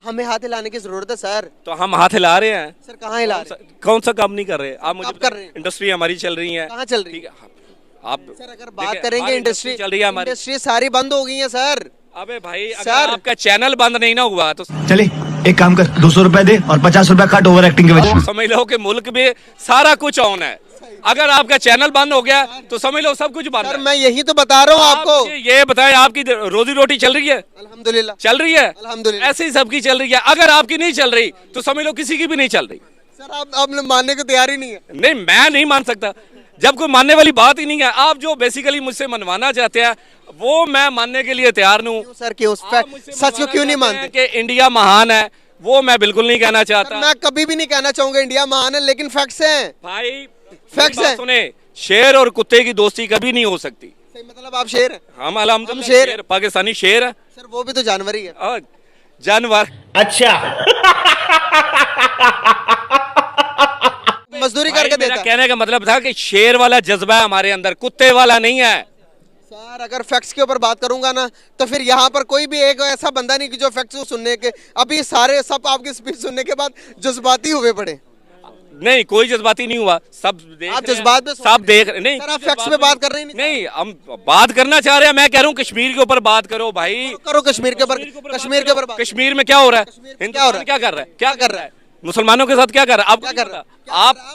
हमें हाथ हिलाने की जरूरत है सर। तो हम हाथ हिला रहे हैं सर कहाँ हिला रहे हैं? कौन सा काम नहीं कर रहे आप मुझे आप कर रहे हैं। इंडस्ट्री हमारी चल रही है कहाँ चल रही ठीक है? है आप सर अगर देखिए, बात करेंगे हमारी इंडस्ट्री चल रही है हमारी इंडस्ट्री सारी बंद हो गई है सर। अबे भाई अगर सर। आपका चैनल बंद नहीं ना हुआ तो चले एक काम कर 200 रुपए दे और 50 रुपए काट ओवर एक्टिंग के वजह समझ लो कि मुल्क में सारा कुछ ऑन है। अगर आपका चैनल बंद हो गया तो समझ लो सब कुछ बंद सर है। मैं यही तो बता रहा हूँ आप आपको। मुझे ये बताएं आपकी रोजी रोटी चल रही है? अल्हम्दुलिल्लाह चल रही है अल्हम्दुलिल्लाह। ऐसे ही सबकी चल रही है। अगर आपकी नहीं चल रही तो समझ लो किसी की भी नहीं चल रही। सर आप मानने को तैयार ही नहीं है। नहीं मैं नहीं मान सकता जब कोई मानने वाली बात ही नहीं है। आप जो बेसिकली मुझसे मनवाना चाहते हैं वो मैं मानने के लिए तैयार नहीं हूँ। सर क्यों सच को क्यों नहीं मानते? कि इंडिया महान है वो मैं बिल्कुल नहीं कहना चाहता। मैं कभी भी नहीं कहना चाहूंगा इंडिया महान है, लेकिन फैक्ट्स हैं। भाई फैक्ट्स है। सुने शेर और कुत्ते की दोस्ती कभी नहीं हो सकती। सही मतलब आप शेर हैं। हम अल्हम्दुलिल्लाह शेर शेर पाकिस्तानी शेर है। सर वो भी तो जानवर ही है। और जानवर मजदूरी भाई, करके मेरा देता। कहने का मतलब था कि शेर वाला जज्बा है हमारे अंदर कुत्ते वाला नहीं है। सर अगर फैक्ट्स के ऊपर बात करूंगा ना तो फिर यहाँ पर कोई भी एक ऐसा बंदा नहीं कि जो फैक्ट्स को सुनने के अभी सारे सब आपकी स्पीच सुनने के बाद जज्बाती हुए पड़े। नहीं कोई जज्बाती नहीं हुआ सब देख आप रहे हैं, जज्बात पे सब देख रहे नहीं सर आप फैक्ट्स पे बात कर रहे हैं। नहीं हम बात करना चाह रहे हैं। मैं कह रहा हूँ कश्मीर के ऊपर बात करो भाई। करो कश्मीर के ऊपर कश्मीर के ऊपर बात। कश्मीर में क्या हो रहा है? क्या हो रहा है? क्या कर रहा है? क्या कर रहा है? मुसलमानों के साथ क्या कर रहा है? आप क्या कर रहा है?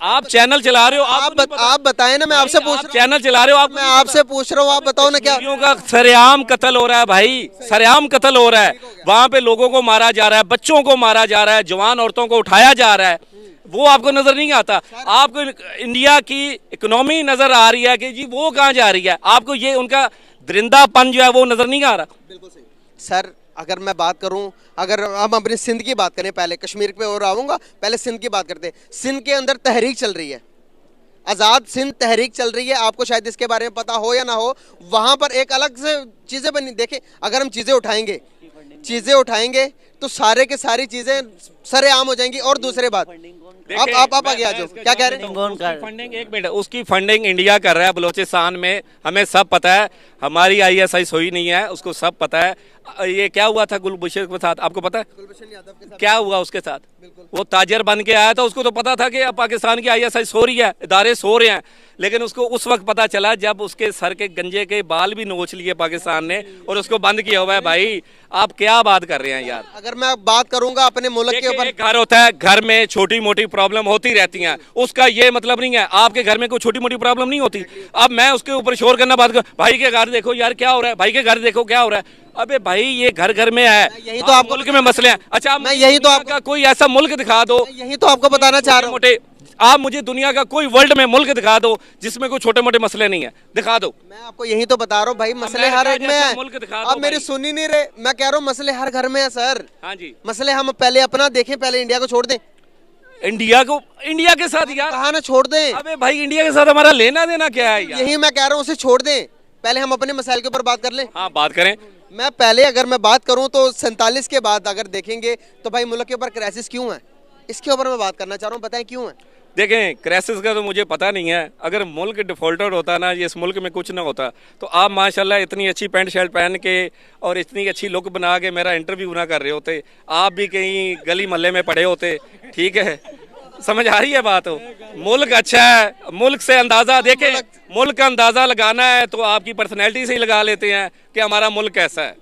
आप चैनल चला रहे हो आप बताएं ना। मैं आपसे पूछ रहा हूँ। चैनल चला रहे हो आप मैं आपसे पूछ रहा हूँ आप बताओ ना क्या। कश्मीरियों का सरेआम कत्ल हो रहा है भाई। सरेआम कत्ल हो रहा है वहां पे लोगों को मारा जा रहा है बच्चों को मारा जा रहा है जवान औरतों को उठाया जा रहा है। वो आपको नजर नहीं आता। आपको इंडिया की इकोनॉमी नजर आ रही है कि जी वो कहाँ जा रही है। आपको ये उनका दरिंदापन जो है वो नजर नहीं आ रहा। बिल्कुल सही सर। अगर मैं बात करूं अगर हम अपनी सिंध की बात करें पहले कश्मीर पे और आऊँगा पहले सिंध की बात करते हैं। सिंध के अंदर तहरीक चल रही है आज़ाद सिंध तहरीक चल रही है। आपको शायद इसके बारे में पता हो या ना हो। वहाँ पर एक अलग से चीज़ें बनी। देखें अगर हम चीज़ें उठाएंगे तो सारे के सारी चीज़ें सरेआम हो जाएंगी। और दूसरी बात आप आगे आ जाओ। क्या कह रहे हैं? फंडिंग एक मिनट उसकी फंडिंग इंडिया कर रहा है बलोचिस्तान में। हमें सब पता है। हमारी ISI सोई नहीं है उसको सब पता है। ये क्या हुआ था गुलभूषण के साथ आपको पता है? क्या हुआ उसके साथ? वो ताजर बन के आया था उसको तो पता था कि अब पाकिस्तान की ISI सो रही है इदारे सो रहे हैं। लेकिन उसको उस वक्त पता चला जब उसके सर के गंजे के बाल भी नोच लिए पाकिस्तान ने और उसको बंद किया हुआ है। भाई आप क्या बात कर रहे हैं यार? अगर मैं बात करूंगा अपने मुल्क के ऊपर घर होता है घर में छोटी मोटी प्रॉब्लम होती रहती हैं उसका ये मतलब नहीं है आपके घर में कोई छोटी मोटी प्रॉब्लम नहीं होती। अब मैं उसके ऊपर शोर करना बात कर भाई के घर देखो यार क्या हो रहा है भाई के घर देखो क्या हो रहा है। अबे भाई ये घर घर में है यही तो आपको मुल्क में मसले हैं। अच्छा मैं यही तो आपका कोई ऐसा मुल्क दिखा दो यही तो आपको बताना चाह रहा हूँ। मोटे आप मुझे दुनिया का कोई वर्ल्ड में मुल्क दिखा दो जिसमें कोई छोटे मोटे मसले नहीं है दिखा दो। मैं आपको यही तो बता रहा हूँ भाई मसले हर एक में है। मुल्क दिखा दो आप मेरी भाई। सुन ही नहीं रहे। मैं कह रहा हूँ मसले हर घर में है सर। हाँ जी मसले हम पहले अपना देखें पहले इंडिया को छोड़ दें। इंडिया के साथ यार कहा ना छोड़ दें। अबे भाई इंडिया के साथ हमारा लेना देना क्या है यार? यही मैं कह रहा हूँ उसे छोड़ दें। पहले हम अपने मसाइल के ऊपर बात कर लें। हाँ बात करें। मैं पहले अगर मैं बात करूं तो 47 के बाद अगर देखेंगे तो भाई मुल्क के ऊपर क्राइसिस क्यों है इसके ऊपर मैं बात करना चाह रहा हूं। बताएं क्यों है? देखें क्राइसिस का तो मुझे पता नहीं है। अगर मुल्क डिफॉल्टर होता ना इस मुल्क में कुछ ना होता तो आप माशाल्लाह इतनी अच्छी पैंट शर्ट पहन के और इतनी अच्छी लुक बना के मेरा इंटरव्यू ना कर रहे होते। आप भी कहीं गली मोहल्ले में पड़े होते। ठीक है समझ आ रही है बात हो। मुल्क अच्छा है मुल्क से अंदाज़ा देखें मुल्क का अंदाज़ा लगाना है तो आपकी पर्सनैलिटी से ही लगा लेते हैं कि हमारा मुल्क कैसा है।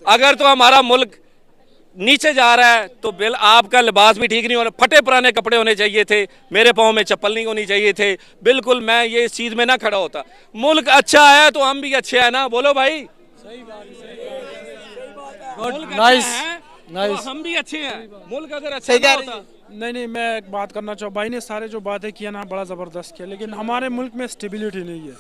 अगर तो हमारा मुल्क नीचे जा रहा है तो बिल आपका लिबास भी ठीक नहीं होना फटे पुराने कपड़े होने चाहिए थे मेरे पाँव में चप्पल नहीं होनी चाहिए थे। बिल्कुल मैं ये इस चीज़ में ना खड़ा होता। मुल्क अच्छा है तो हम भी अच्छे हैं ना बोलो भाई। नाइस तो हम भी अच्छे हैं। मुल्क अगर अच्छा सही कह ना रहे हैं। होता नहीं मैं एक बात करना चाहूँ। भाई ने सारे जो बातें किया ना बड़ा ज़बरदस्त किया लेकिन हमारे मुल्क में स्टेबिलिटी नहीं है।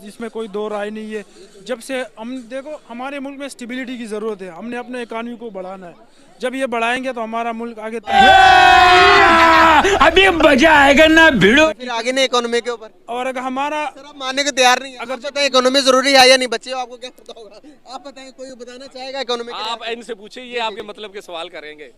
इसमें कोई दो राय नहीं है। जब से हम देखो हमारे मुल्क में स्टेबिलिटी की ज़रूरत है। हमने अपने इकानमी को बढ़ाना है। जब ये बढ़ाएंगे तो हमारा मुल्क आगे अभी मजा आएगा ना भिड़ो। फिर आगे नहीं इकोनॉमी के ऊपर। और अगर हमारा सर आप मानने को तैयार नहीं है। अगर बताएं इकोनॉमी जरूरी है या नहीं बच्चे आपको क्या पता होगा। आप बताएं कोई बताना चाहेगा इकोनॉमी आप इनसे पूछे ये आपके मतलब के सवाल करेंगे।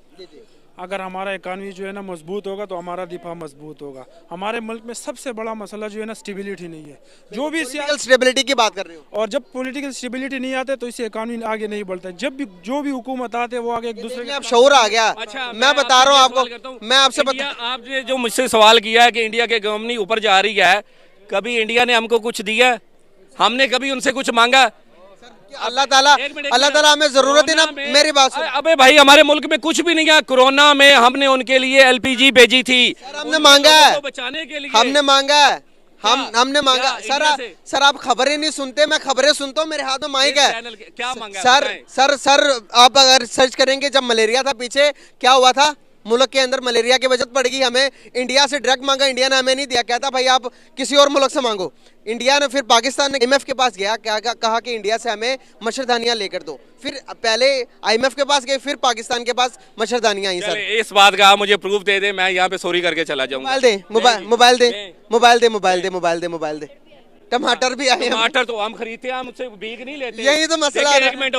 अगर हमारा इकानमी जो है ना मजबूत होगा तो हमारा दिफा मजबूत होगा। हमारे मुल्क में सबसे बड़ा मसला जो है ना स्टेबिलिटी नहीं है। जो भी पॉलिटिकल स्टेबिलिटी की बात कर रही हूँ। और जब पॉलिटिकल स्टेबिलिटी नहीं आते तो इससे इकॉनमी आगे नहीं बढ़ता है। जब भी जो भी हुकूमत आते हैं वो आगे एक दूसरे अब शऊर आ गया। अच्छा, मैं बता रहा हूँ ये आपको, सवाल करता हूँ। मैं आपसे बता, इंडिया- आपने जो मुझसे सवाल किया है कि इंडिया की इकोनॉमी ऊपर जा रही है, कभी इंडिया ने हमको कुछ दिया? हमने कभी उनसे कुछ मांगा? अल्लाह ताला हमें जरूरत है ना, कोरोना में- मेरी बात सुन। अबे भाई हमारे मुल्क में कुछ भी नहीं है। कोरोना में हमने उनके लिए एलपीजी भेजी थी, हमने मांगा है, लोगों को बचाने के लिए। हमने मांगा है, हमने मांगा। क्या सर इंडिया से? सर आप खबरें नहीं सुनते, मैं खबरें सुनता हूँ, मेरे हाथ में माइक किस है। चैनल के- क्या मांगा है? सर बताएं। सर सर आप अगर सर्च करेंगे, जब मलेरिया था पीछे क्या हुआ था, मुल्क के अंदर मलेरिया की वजह पड़ गई, हमें इंडिया से डायरेक्ट मांगा, इंडिया ने हमें नहीं दिया, कहता भाई आप किसी और मुल्क से मांगो। इंडिया ने फिर पाकिस्तान ने IMF के पास गया, क्या कहा कि इंडिया से हमें मच्छरदानियां लेकर दो। फिर पहले IMF के पास गए, फिर पाकिस्तान के पास मच्छरदानियां आई। सर चले, इस बात का आप मुझे प्रूफ दे दे, मैं यहाँ पे सॉरी करके चला जाऊंगा। मोबाइल दे, मोबाइल मोबाइल दे, मोबाइल दे, मोबाइल दे, मोबाइल दे, मोबाइल दे। टमाटर भी आए हैं। टमाटर तो हम खरीदते हैं, हम उससे भीग नहीं लेते। यही तो मसला देखिए, है। एक मिनट